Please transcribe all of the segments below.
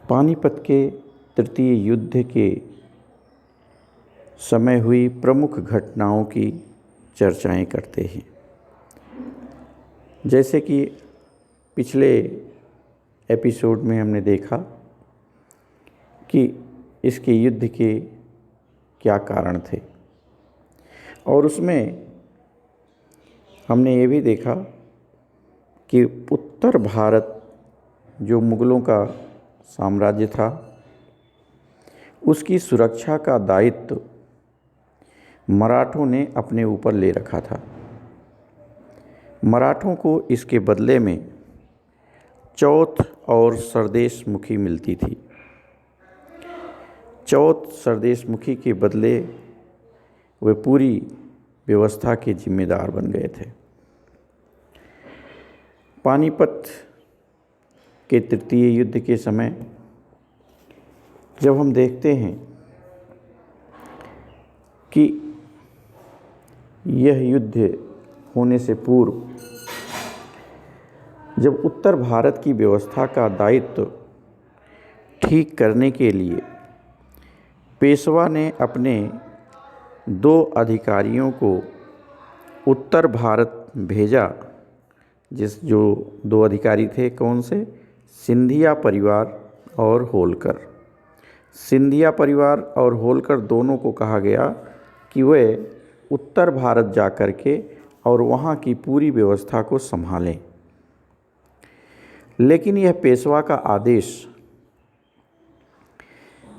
पानीपत के तृतीय युद्ध के समय हुई प्रमुख घटनाओं की चर्चाएं करते हैं। जैसे कि पिछले एपिसोड में हमने देखा कि इसके युद्ध के क्या कारण थे, और उसमें हमने ये भी देखा कि उत्तर भारत जो मुग़लों का साम्राज्य था, उसकी सुरक्षा का दायित्व मराठों ने अपने ऊपर ले रखा था। मराठों को इसके बदले में चौथ और सरदेश मुखी मिलती थी। चौथ सरदेश मुखी के बदले वे पूरी व्यवस्था के जिम्मेदार बन गए थे। पानीपत के तृतीय युद्ध के समय जब हम देखते हैं कि यह युद्ध होने से पूर्व जब उत्तर भारत की व्यवस्था का दायित्व ठीक करने के लिए पेशवा ने अपने 2 अधिकारियों को उत्तर भारत भेजा, जो 2 अधिकारी थे, कौन से? सिंधिया परिवार और होलकर। सिंधिया परिवार और होलकर दोनों को कहा गया कि वे उत्तर भारत जा कर के और वहाँ की पूरी व्यवस्था को संभालें। लेकिन यह पेशवा का आदेश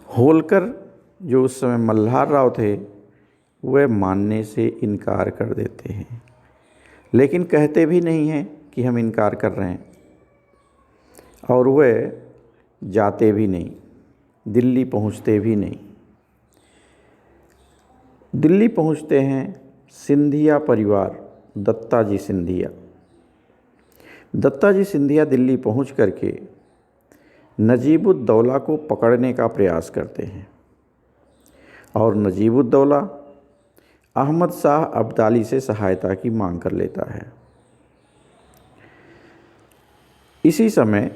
होलकर, जो उस समय मल्हार राव थे, वह मानने से इनकार कर देते हैं। लेकिन कहते भी नहीं हैं कि हम इनकार कर रहे हैं, और वह जाते भी नहीं, दिल्ली पहुंचते भी नहीं। दिल्ली पहुंचते हैं सिंधिया परिवार, दत्ताजी सिंधिया। दत्ताजी सिंधिया दिल्ली पहुंच करके नजीबुद्दौला को पकड़ने का प्रयास करते हैं, और नजीबुद्दौला अहमद शाह अब्दाली से सहायता की मांग कर लेता है। इसी समय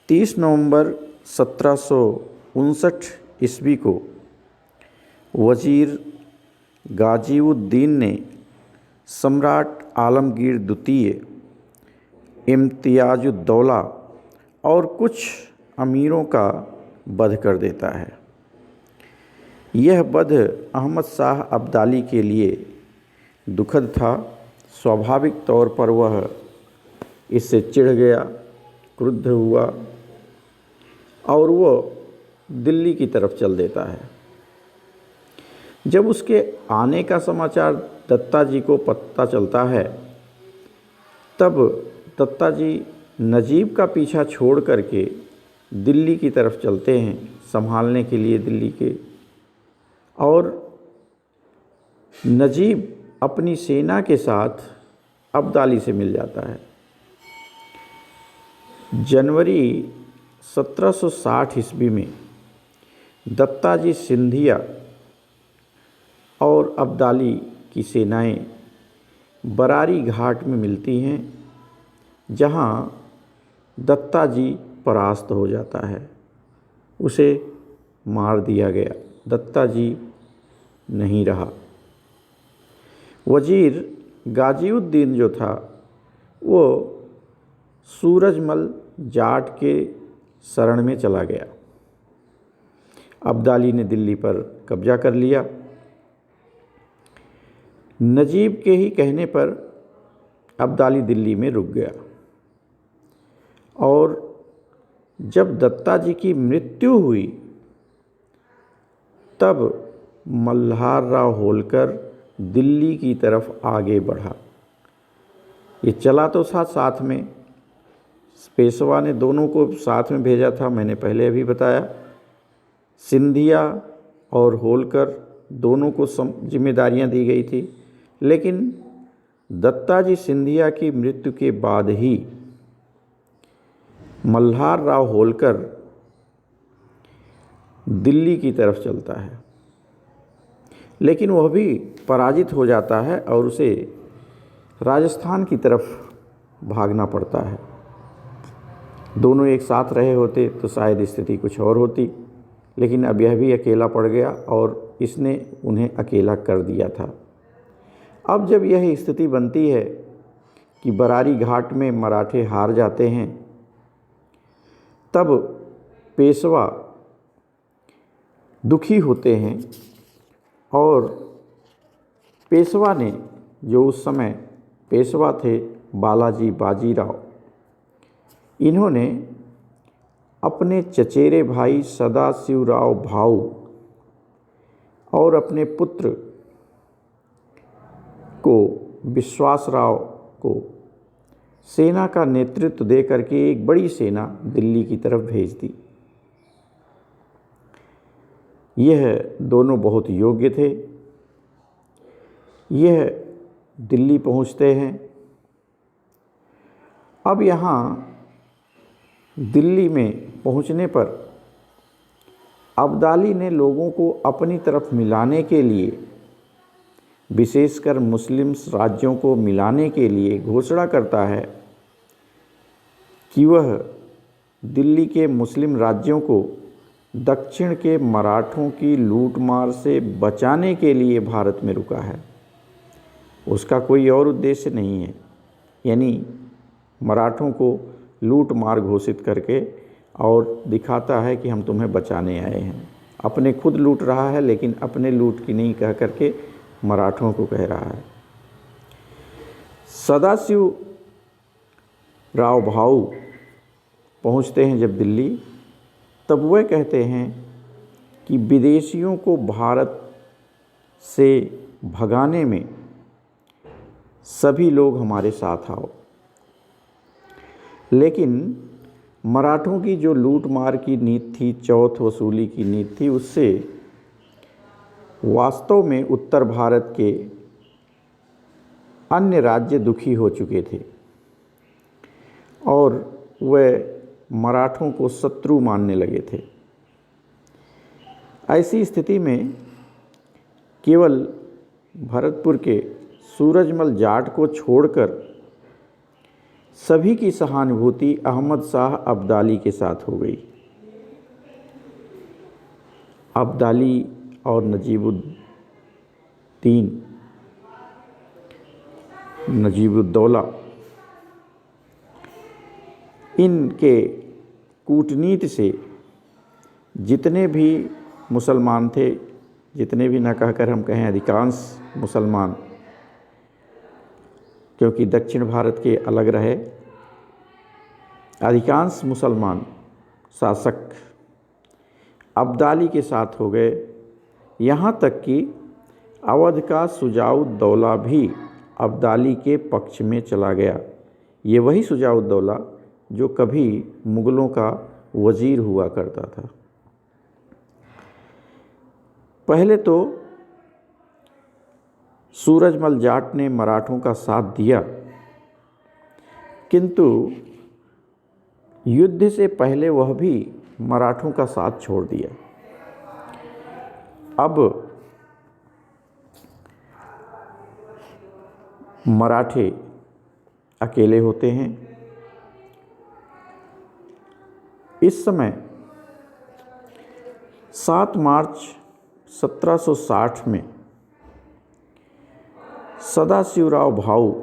30 नवंबर 1759 ईस्वी को वजीर गाजीउद्दीन ने सम्राट आलमगीर द्वितीय, इम्तियाजुद्दौला और कुछ अमीरों का वध कर देता है। यह वध अहमद शाह अब्दाली के लिए दुखद था। स्वाभाविक तौर पर वह इससे चिढ़ गया, क्रुद्ध हुआ, और वह दिल्ली की तरफ चल देता है। जब उसके आने का समाचार दत्ताजी को पता चलता है, तब दत्ताजी नजीब का पीछा छोड़ करके दिल्ली की तरफ चलते हैं, संभालने के लिए दिल्ली के। और नजीब अपनी सेना के साथ अब्दाली से मिल जाता है। जनवरी 1760 ईस्वी में दत्ताजी सिंधिया और अब्दाली की सेनाएं बरारी घाट में मिलती हैं, जहां दत्ताजी परास्त हो जाता है। उसे मार दिया गया, दत्ताजी नहीं रहा। वजीर गाजीउद्दीन जो था, वो सूरजमल जाट के शरण में चला गया। अब्दाली ने दिल्ली पर कब्जा कर लिया। नजीब के ही कहने पर अब्दाली दिल्ली में रुक गया, और जब दत्ताजी की मृत्यु हुई, तब मल्हार राव होलकर दिल्ली की तरफ आगे बढ़ा। ये चला तो साथ में, पेशवा ने दोनों को साथ में भेजा था, मैंने पहले अभी बताया। सिंधिया और होलकर दोनों को जिम्मेदारियां दी गई थी, लेकिन दत्ताजी सिंधिया की मृत्यु के बाद ही मल्हार राव होलकर दिल्ली की तरफ चलता है, लेकिन वह भी पराजित हो जाता है और उसे राजस्थान की तरफ भागना पड़ता है। दोनों एक साथ रहे होते तो शायद स्थिति कुछ और होती, लेकिन अब यह भी अकेला पड़ गया और इसने उन्हें अकेला कर दिया था। अब जब यह स्थिति बनती है कि बरारी घाट में मराठे हार जाते हैं, तब पेशवा दुखी होते हैं और पेशवा ने, जो उस समय पेशवा थे बालाजी बाजीराव, इन्होंने अपने चचेरे भाई सदाशिवराव भाऊ और अपने पुत्र को विश्वासराव को सेना का नेतृत्व दे करके एक बड़ी सेना दिल्ली की तरफ भेज दी। यह दोनों बहुत योग्य थे। यह दिल्ली पहुंचते हैं। अब यहाँ दिल्ली में पहुंचने पर अब्दाली ने लोगों को अपनी तरफ मिलाने के लिए, विशेषकर मुस्लिम राज्यों को मिलाने के लिए घोषणा करता है कि वह दिल्ली के मुस्लिम राज्यों को दक्षिण के मराठों की लूटमार से बचाने के लिए भारत में रुका है। उसका कोई और उद्देश्य नहीं है, यानी मराठों को लूट मार घोषित करके और दिखाता है कि हम तुम्हें बचाने आए हैं। अपने खुद लूट रहा है, लेकिन अपने लूट की नहीं कह करके मराठों को कह रहा है। सदाशिव राव भाऊ पहुंचते हैं जब दिल्ली, तब वह कहते हैं कि विदेशियों को भारत से भगाने में सभी लोग हमारे साथ आओ। लेकिन मराठों की जो लूट मार की नीति थी, चौथ वसूली की नीति थी, उससे वास्तव में उत्तर भारत के अन्य राज्य दुखी हो चुके थे और वह मराठों को शत्रु मानने लगे थे। ऐसी स्थिति में केवल भरतपुर के सूरजमल जाट को छोड़कर सभी की सहानुभूति अहमद शाह अब्दाली के साथ हो गई। अब्दाली और नजीबुद्दौला, इनके कूटनीति से जितने भी मुसलमान थे, जितने भी न कहकर हम कहें अधिकांश मुसलमान, क्योंकि दक्षिण भारत के अलग रहे, अधिकांश मुसलमान शासक अब्दाली के साथ हो गए। यहाँ तक कि अवध का शुजाउद्दौला भी अब्दाली के पक्ष में चला गया। ये वही शुजाउद्दौला जो कभी मुग़लों का वज़ीर हुआ करता था। पहले तो सूरजमल जाट ने मराठों का साथ दिया, किंतु युद्ध से पहले वह भी मराठों का साथ छोड़ दिया। अब मराठे अकेले होते हैं। इस समय 7 मार्च 1760 में सदाशिवराव भाऊ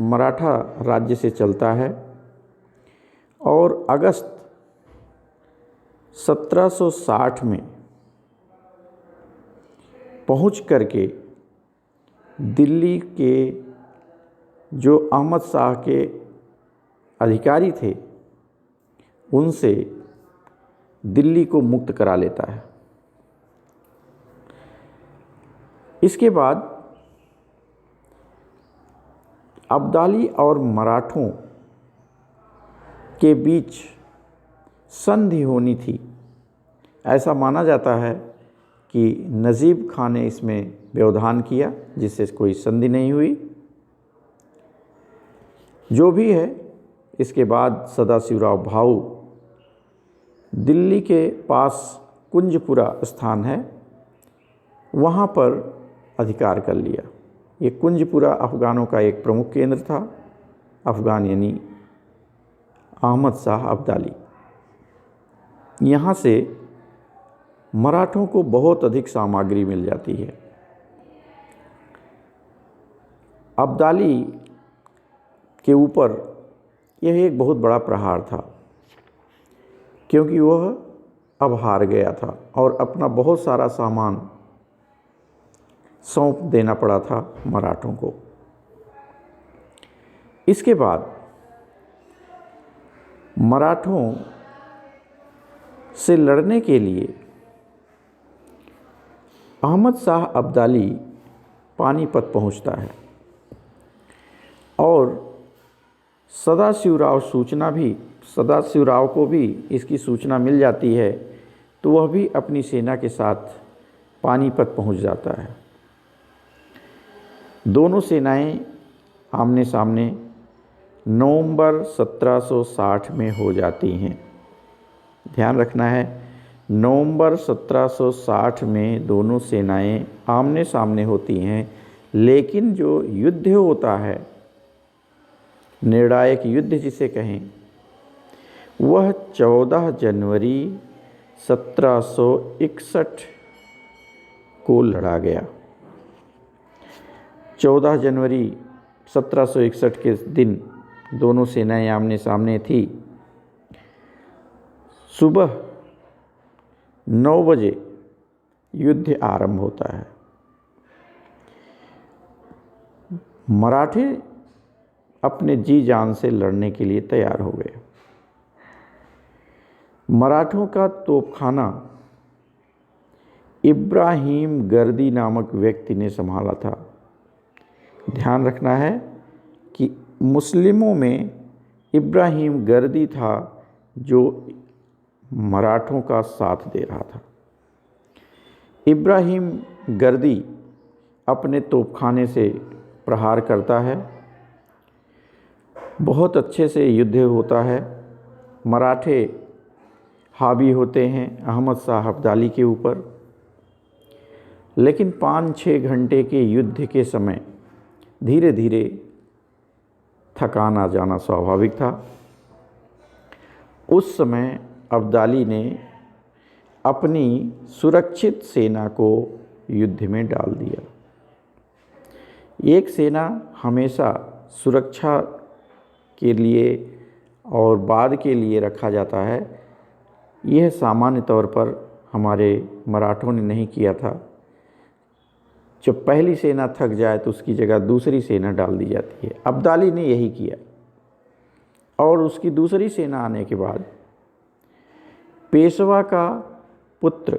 मराठा राज्य से चलता है और अगस्त 1760 में पहुंच करके दिल्ली के जो अहमद शाह के अधिकारी थे उनसे दिल्ली को मुक्त करा लेता है। इसके बाद अब्दाली और मराठों के बीच संधि होनी थी। ऐसा माना जाता है कि नजीब खां ने इसमें व्यवधान किया, जिससे कोई संधि नहीं हुई। जो भी है, इसके बाद सदाशिवराव भाऊ दिल्ली के पास कुंजपुरा स्थान है, वहाँ पर अधिकार कर लिया। ये कुंजपुरा अफ़गानों का एक प्रमुख केंद्र था। अफ़गान यानी अहमद शाह अब्दाली। यहाँ से मराठों को बहुत अधिक सामग्री मिल जाती है। अब्दाली के ऊपर यह एक बहुत बड़ा प्रहार था, क्योंकि वह अब हार गया था और अपना बहुत सारा सामान सौंप देना पड़ा था मराठों को। इसके बाद मराठों से लड़ने के लिए अहमद शाह अब्दाली पानीपत पहुंचता है और सदाशिवराव को भी इसकी सूचना मिल जाती है, तो वह भी अपनी सेना के साथ पानीपत पहुंच जाता है। दोनों सेनाएं आमने सामने नवंबर 1760 में हो जाती हैं। ध्यान रखना है, नवंबर 1760 में दोनों सेनाएं आमने सामने होती हैं, लेकिन जो युद्ध होता है, निर्णायक युद्ध जिसे कहें, वह 14 जनवरी 1761 को लड़ा गया। 14 जनवरी 1761 के दिन दोनों सेनाएं आमने सामने थी। सुबह 9 बजे युद्ध आरंभ होता है। मराठे अपने जी जान से लड़ने के लिए तैयार हो गए। मराठों का तोपखाना इब्राहिम गर्दी नामक व्यक्ति ने संभाला था। ध्यान रखना है कि मुस्लिमों में इब्राहिम गर्दी था जो मराठों का साथ दे रहा था। इब्राहिम गर्दी अपने तोपखाने से प्रहार करता है। बहुत अच्छे से युद्ध होता है। मराठे हावी होते हैं अहमद शाह अब्दाली के ऊपर, लेकिन 5-6 घंटे के युद्ध के समय धीरे धीरे थकान आ जाना स्वाभाविक था। उस समय अब्दाली ने अपनी सुरक्षित सेना को युद्ध में डाल दिया। एक सेना हमेशा सुरक्षा के लिए और बाद के लिए रखा जाता है। यह सामान्य तौर पर हमारे मराठों ने नहीं किया था। जब पहली सेना थक जाए तो उसकी जगह दूसरी सेना डाल दी जाती है। अब्दाली ने यही किया और उसकी दूसरी सेना आने के बाद पेशवा का पुत्र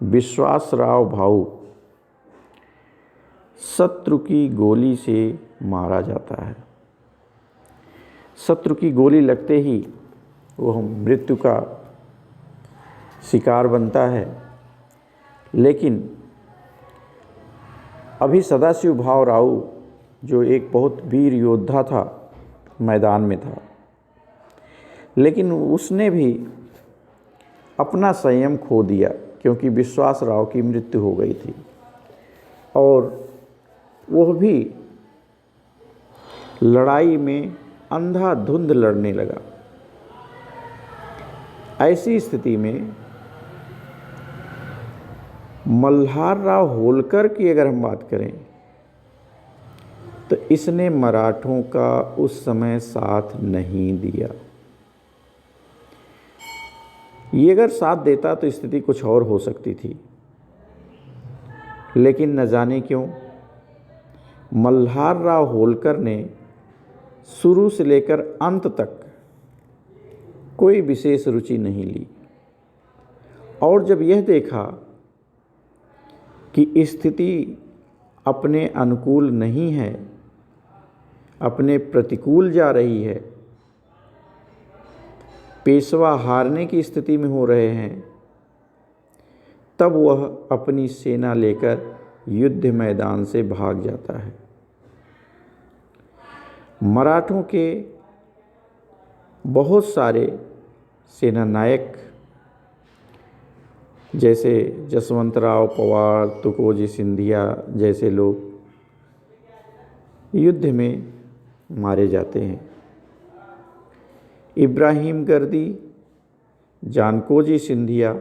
विश्वासराव भाऊ शत्रु की गोली से मारा जाता है। शत्रु की गोली लगते ही वह मृत्यु का शिकार बनता है, लेकिन अभी सदाशिव राव जो एक बहुत वीर योद्धा था मैदान में था, लेकिन उसने भी अपना संयम खो दिया क्योंकि विश्वासराव की मृत्यु हो गई थी और वह भी लड़ाई में अंधाधुंध लड़ने लगा। ऐसी स्थिति में मल्हारराव होलकर की अगर हम बात करें तो इसने मराठों का उस समय साथ नहीं दिया। ये अगर साथ देता तो स्थिति कुछ और हो सकती थी, लेकिन न जाने क्यों मल्हारराव होलकर ने शुरू से लेकर अंत तक कोई विशेष रुचि नहीं ली और जब यह देखा कि स्थिति अपने अनुकूल नहीं है, अपने प्रतिकूल जा रही है, पेशवा हारने की स्थिति में हो रहे हैं, तब वह अपनी सेना लेकर युद्ध मैदान से भाग जाता है। मराठों के बहुत सारे सेनानायक जैसे जसवंतराव पवार, तुकोजी सिंधिया जैसे लोग युद्ध में मारे जाते हैं। इब्राहिम गर्दी, जानकोजी सिंधिया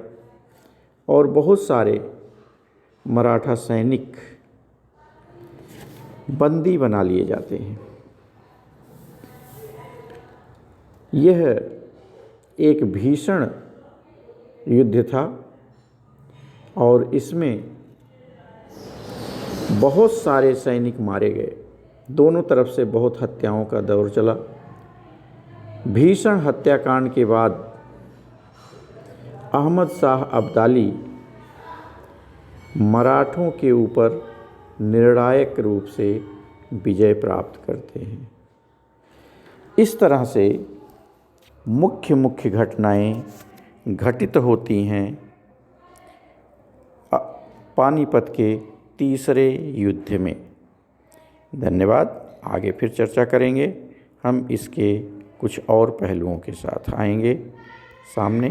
और बहुत सारे मराठा सैनिक बंदी बना लिए जाते हैं। यह एक भीषण युद्ध था और इसमें बहुत सारे सैनिक मारे गए। दोनों तरफ से बहुत हत्याओं का दौर चला। भीषण हत्याकांड के बाद अहमद शाह अब्दाली मराठों के ऊपर निर्णायक रूप से विजय प्राप्त करते हैं। इस तरह से मुख्य मुख्य घटनाएं घटित होती हैं पानीपत के तीसरे युद्ध में। धन्यवाद। आगे फिर चर्चा करेंगे। हम इसके कुछ और पहलुओं के साथ आएंगे सामने।